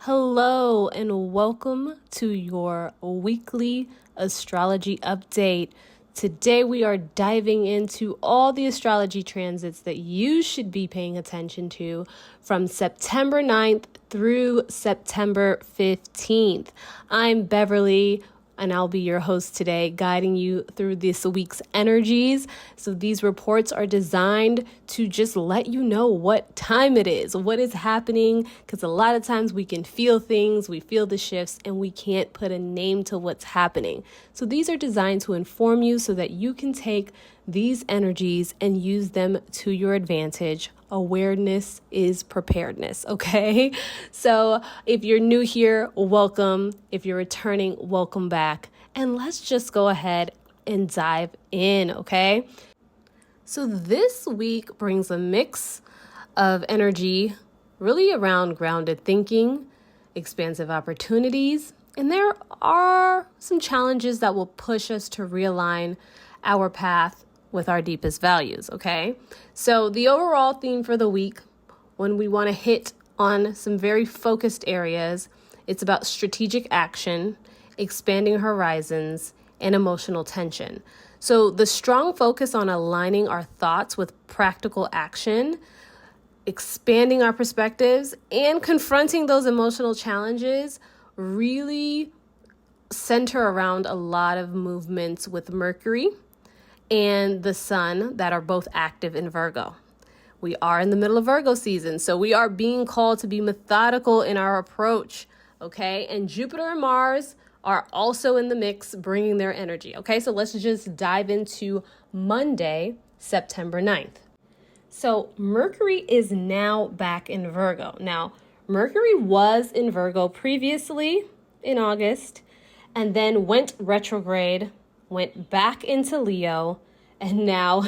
Hello and welcome to your weekly astrology update. Today we are diving into all the astrology transits that you should be paying attention to from September 9th through September 15th. I'm Beverly, and I'll be your host today, guiding you through this week's energies. So these reports are designed to just let you know what time it is, what is happening, because a lot of times we can feel things, we feel the shifts, and we can't put a name to what's happening. So these are designed to inform you so that you can take these energies and use them to your advantage. Awareness is preparedness, okay? So if you're new here, welcome. If you're returning, welcome back. And let's just go ahead and dive in, okay? So this week brings a mix of energy really around grounded thinking, expansive opportunities, and there are some challenges that will push us to realign our path with our deepest values, okay? So the overall theme for the week, when we want to hit on some very focused areas, it's about strategic action, expanding horizons, and emotional tension. So the strong focus on aligning our thoughts with practical action, expanding our perspectives, and confronting those emotional challenges really center around a lot of movements with Mercury and the sun that are both active in Virgo. We are in the middle of Virgo season, so we are being called to be methodical in our approach, okay? And Jupiter and Mars are also in the mix, bringing their energy, okay? So let's just dive into Monday, September 9th. So Mercury is now back in Virgo. Now, Mercury was in Virgo previously in August, and then went retrograde, went back into Leo, and now,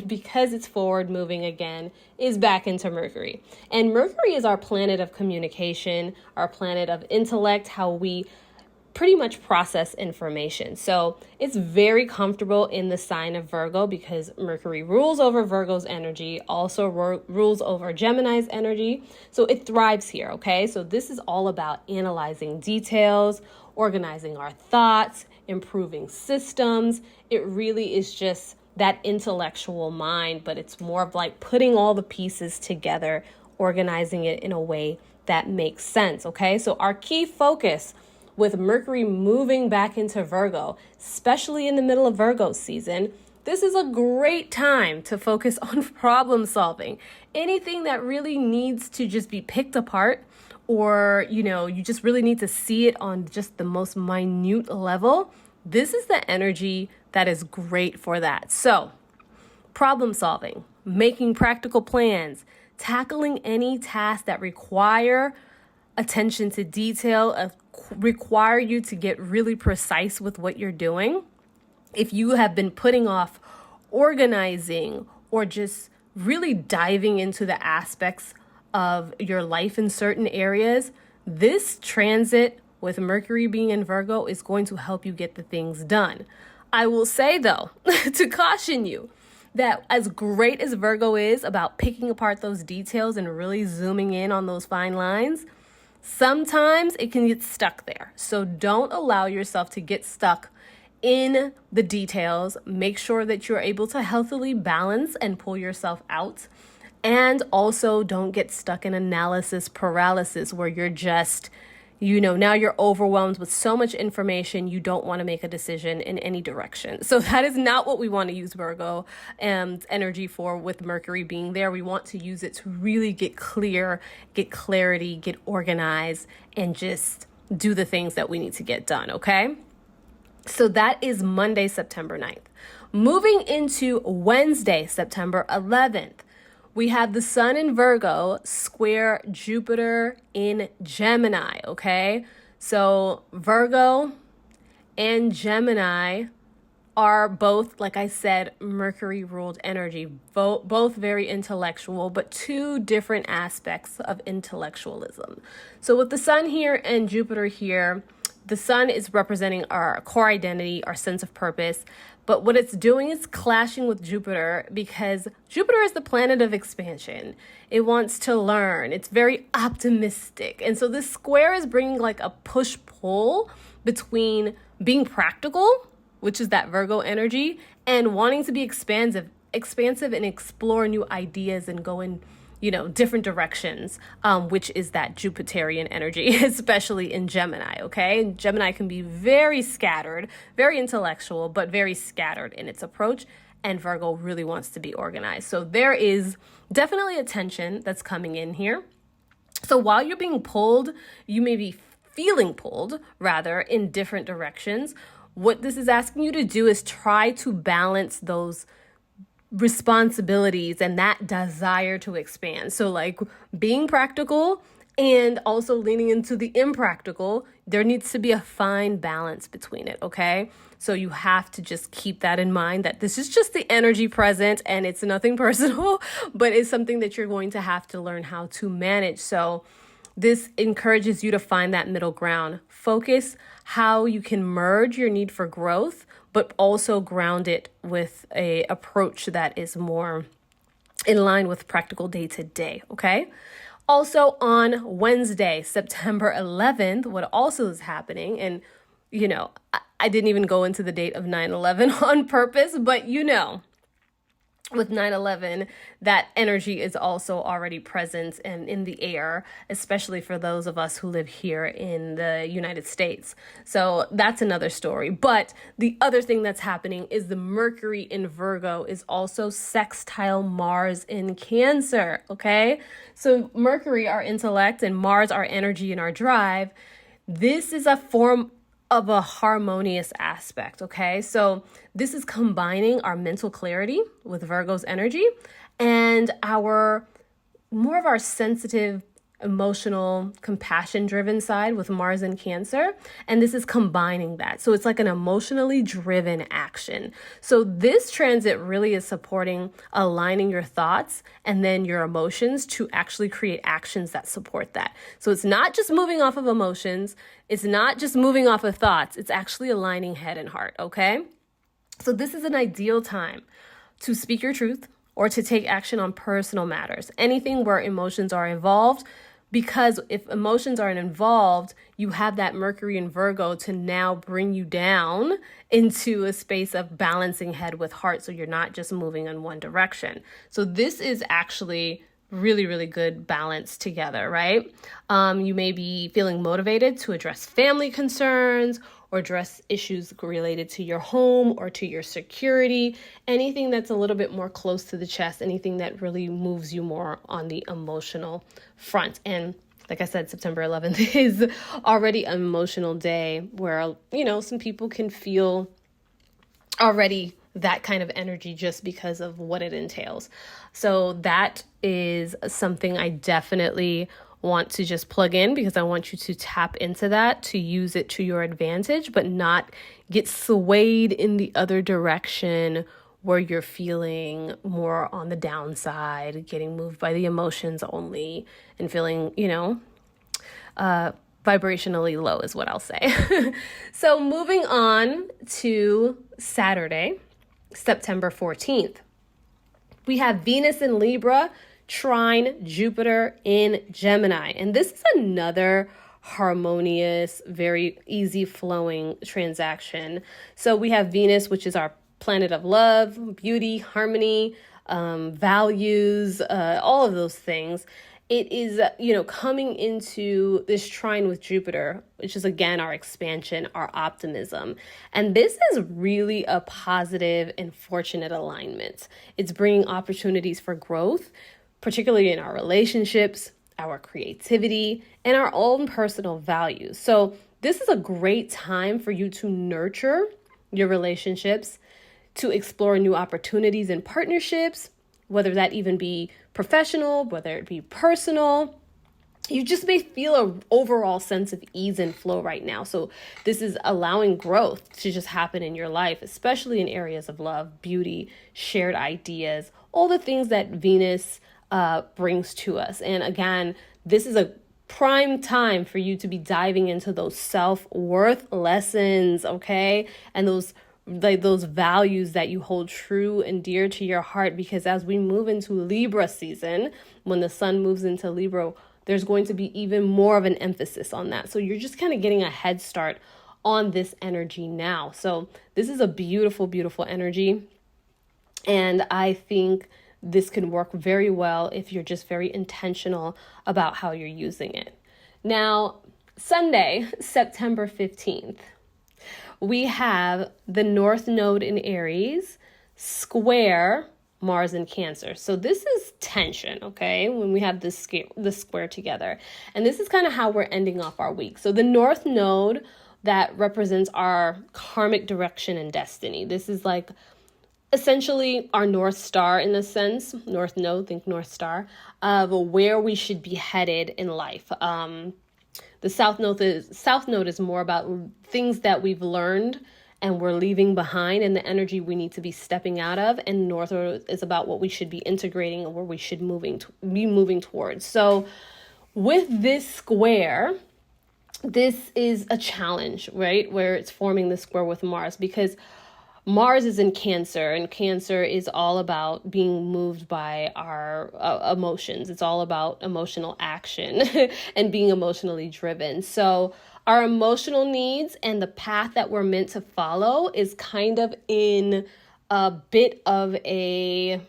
because it's forward moving again, is back into Mercury. And Mercury is our planet of communication, our planet of intellect, how we pretty much process information. So it's very comfortable in the sign of Virgo because Mercury rules over Virgo's energy, also rules over Gemini's energy. So it thrives here, okay? So this is all about analyzing details, organizing our thoughts, improving systems. It really is just that intellectual mind, but it's more of like putting all the pieces together, organizing it in a way that makes sense, okay? So our key focus with Mercury moving back into Virgo, especially in the middle of Virgo season, this is a great time to focus on problem solving. Anything that really needs to just be picked apart, or, you just really need to see it on just the most minute level, this is the energy that is great for that. So, problem solving, making practical plans, tackling any tasks that require attention to detail, require you to get really precise with what you're doing. If you have been putting off organizing or just really diving into the aspects of your life in certain areas, this transit with Mercury being in Virgo is going to help you get the things done. I will say, though, to caution you, that as great as Virgo is about picking apart those details and really zooming in on those fine lines, sometimes it can get stuck there. So don't allow yourself to get stuck in the details. Make sure that you're able to healthily balance and pull yourself out. And also don't get stuck in analysis paralysis where you're just, now you're overwhelmed with so much information, you don't want to make a decision in any direction. So that is not what we want to use Virgo and energy for with Mercury being there. We want to use it to really get clear, get clarity, get organized, and just do the things that we need to get done, okay? So that is Monday, September 9th. Moving into Wednesday, September 11th. We have the sun in Virgo square Jupiter in Gemini, okay? So Virgo and Gemini are both, like I said, Mercury ruled energy, both very intellectual, but two different aspects of intellectualism. So with the sun here and Jupiter here, the sun is representing our core identity, our sense of purpose. But what it's doing is clashing with Jupiter because Jupiter is the planet of expansion. It wants to learn. It's very optimistic. And so this square is bringing like a push-pull between being practical, which is that Virgo energy, and wanting to be expansive and explore new ideas and go in, different directions, which is that Jupiterian energy, especially in Gemini, okay? Gemini can be very scattered, very intellectual, but very scattered in its approach, and Virgo really wants to be organized. So there is definitely a tension that's coming in here. So while you're being pulled, you may be feeling pulled, rather, in different directions. What this is asking you to do is try to balance those responsibilities and that desire to expand. So like being practical and also leaning into the impractical, there needs to be a fine balance between it, okay? So you have to just keep that in mind, that this is just the energy present and it's nothing personal, but it's something that you're going to have to learn how to manage. So this encourages you to find that middle ground. Focus how you can merge your need for growth, but also ground it with a approach that is more in line with practical day to day, okay? Also on Wednesday, September 11th, what also is happening, and I didn't even go into the date of 9/11 on purpose, but with 9/11, that energy is also already present and in the air, especially for those of us who live here in the United States. So that's another story. But the other thing that's happening is the Mercury in Virgo is also sextile Mars in Cancer, okay? So Mercury, our intellect, and Mars, our energy and our drive. This is a form of a harmonious aspect, okay? So this is combining our mental clarity with Virgo's energy and more of our sensitive, emotional, compassion-driven side with Mars and Cancer. And this is combining that. So it's like an emotionally driven action. So this transit really is supporting aligning your thoughts and then your emotions to actually create actions that support that. So it's not just moving off of emotions. It's not just moving off of thoughts. It's actually aligning head and heart, okay? So this is an ideal time to speak your truth or to take action on personal matters, anything where emotions are involved. Because if emotions aren't involved, you have that Mercury in Virgo to now bring you down into a space of balancing head with heart. So you're not just moving in one direction. So this is actually really, really good balance together, right? You may be feeling motivated to address family concerns or address issues related to your home or to your security, anything that's a little bit more close to the chest, anything that really moves you more on the emotional front. And like I said, September 11th is already an emotional day where, some people can feel already that kind of energy just because of what it entails. So that is something I definitely want to just plug in because I want you to tap into that, to use it to your advantage, but not get swayed in the other direction where you're feeling more on the downside, getting moved by the emotions only and feeling, vibrationally low is what I'll say. So moving on to Saturday, September 14th, we have Venus in Libra, trine Jupiter in Gemini. And this is another harmonious, very easy flowing transaction. So we have Venus, which is our planet of love, beauty, harmony, values, all of those things. It is, coming into this trine with Jupiter, which is, again, our expansion, our optimism. And this is really a positive and fortunate alignment. It's bringing opportunities for growth, particularly in our relationships, our creativity, and our own personal values. So this is a great time for you to nurture your relationships, to explore new opportunities and partnerships, whether that even be professional, whether it be personal. You just may feel an overall sense of ease and flow right now. So this is allowing growth to just happen in your life, especially in areas of love, beauty, shared ideas, all the things that Venus brings to us. And again, this is a prime time for you to be diving into those self-worth lessons, okay? And those values that you hold true and dear to your heart, because as we move into Libra season, when the sun moves into Libra, there's going to be even more of an emphasis on that. So you're just kind of getting a head start on this energy now. So this is a beautiful, beautiful energy. And I think this can work very well if you're just very intentional about how you're using it. Now, Sunday, September 15th, we have the North Node in Aries square Mars in Cancer. So this is tension, okay, when we have this square together. And this is kind of how we're ending off our week. So the North Node that represents our karmic direction and destiny. This is like essentially our North Star in a sense, North Node, think North Star, of where we should be headed in life. The South Node is more about things that we've learned and we're leaving behind and the energy we need to be stepping out of. And North Node is about what we should be integrating and where we should be moving towards. So with this square, this is a challenge, right? Where it's forming the square with Mars, because Mars is in Cancer, and Cancer is all about being moved by our emotions. It's all about emotional action and being emotionally driven. So our emotional needs and the path that we're meant to follow is kind of in a bit of a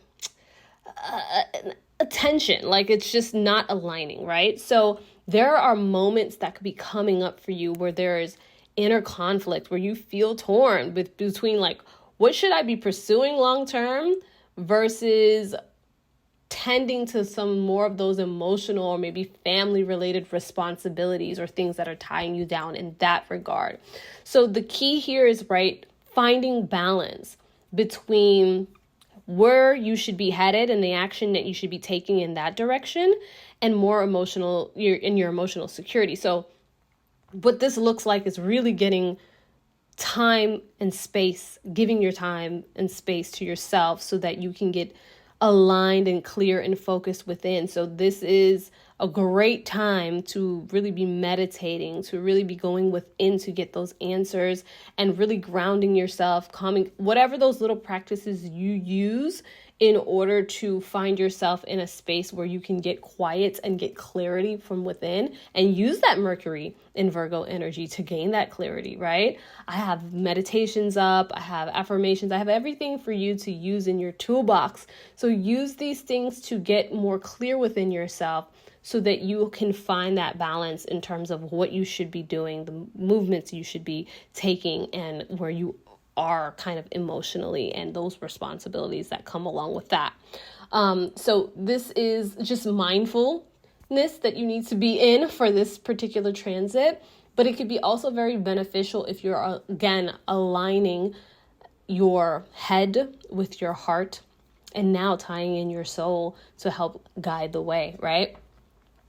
tension, like it's just not aligning, right? So there are moments that could be coming up for you where there is inner conflict, where you feel torn between like, what should I be pursuing long term versus tending to some more of those emotional or maybe family related responsibilities or things that are tying you down in that regard. So the key here is, right, finding balance between where you should be headed and the action that you should be taking in that direction and more emotional, your emotional security. So what this looks like is really getting time and space, giving your time and space to yourself so that you can get aligned and clear and focused within. So this is a great time to really be meditating, to really be going within to get those answers and really grounding yourself, calming, whatever those little practices you use in order to find yourself in a space where you can get quiet and get clarity from within, and use that Mercury in Virgo energy to gain that clarity, right? I have meditations up, I have affirmations, I have everything for you to use in your toolbox. So use these things to get more clear within yourself so that you can find that balance in terms of what you should be doing, the movements you should be taking, and where you are kind of emotionally and those responsibilities that come along with that. So this is just mindfulness that you need to be in for this particular transit, but it could be also very beneficial if you're, again, aligning your head with your heart and now tying in your soul to help guide the way, right?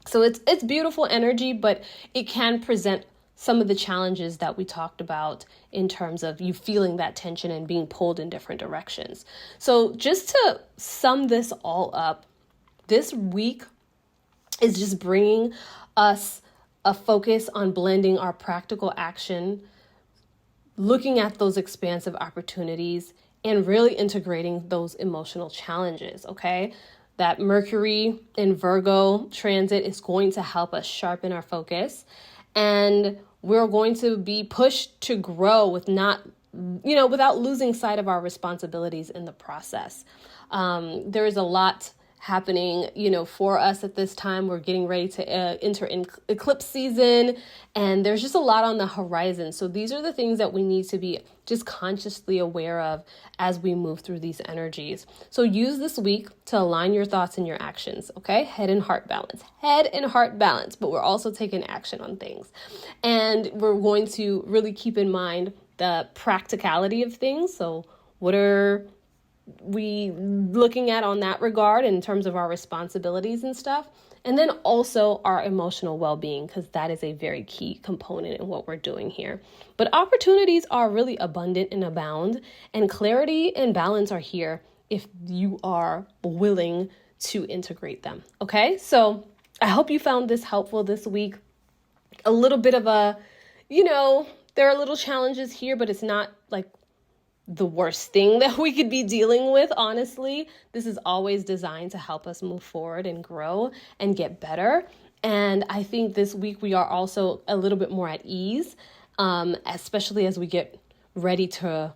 So it's beautiful energy, but it can present some of the challenges that we talked about in terms of you feeling that tension and being pulled in different directions. So just to sum this all up, this week is just bringing us a focus on blending our practical action, looking at those expansive opportunities, and really integrating those emotional challenges, okay? That Mercury in Virgo transit is going to help us sharpen our focus, and we're going to be pushed to grow without losing sight of our responsibilities in the process. There is a lot happening, for us at this time. We're getting ready to enter in eclipse season, and there's just a lot on the horizon. So these are the things that we need to be just consciously aware of as we move through these energies. So use this week to align your thoughts and your actions, okay? Head and heart balance, but we're also taking action on things. And we're going to really keep in mind the practicality of things. So what are we looking at on that regard in terms of our responsibilities and stuff? And then also our emotional well-being, because that is a very key component in what we're doing here. But opportunities are really abundant and abound, and clarity and balance are here if you are willing to integrate them. Okay, so I hope you found this helpful this week. A little bit of a, there are little challenges here, but it's not like the worst thing that we could be dealing with, honestly. This is always designed to help us move forward and grow and get better. And I think this week we are also a little bit more at ease, especially as we get ready to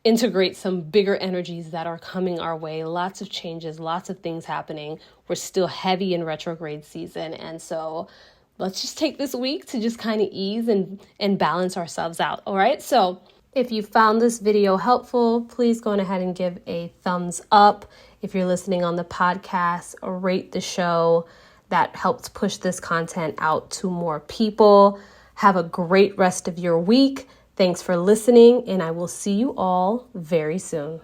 integrate some bigger energies that are coming our way. Lots of changes, lots of things happening. We're still heavy in retrograde season. And so let's just take this week to just kind of ease and balance ourselves out. All right. So if you found this video helpful, please go ahead and give a thumbs up. If you're listening on the podcast, rate the show. That helps push this content out to more people. Have a great rest of your week. Thanks for listening, and I will see you all very soon.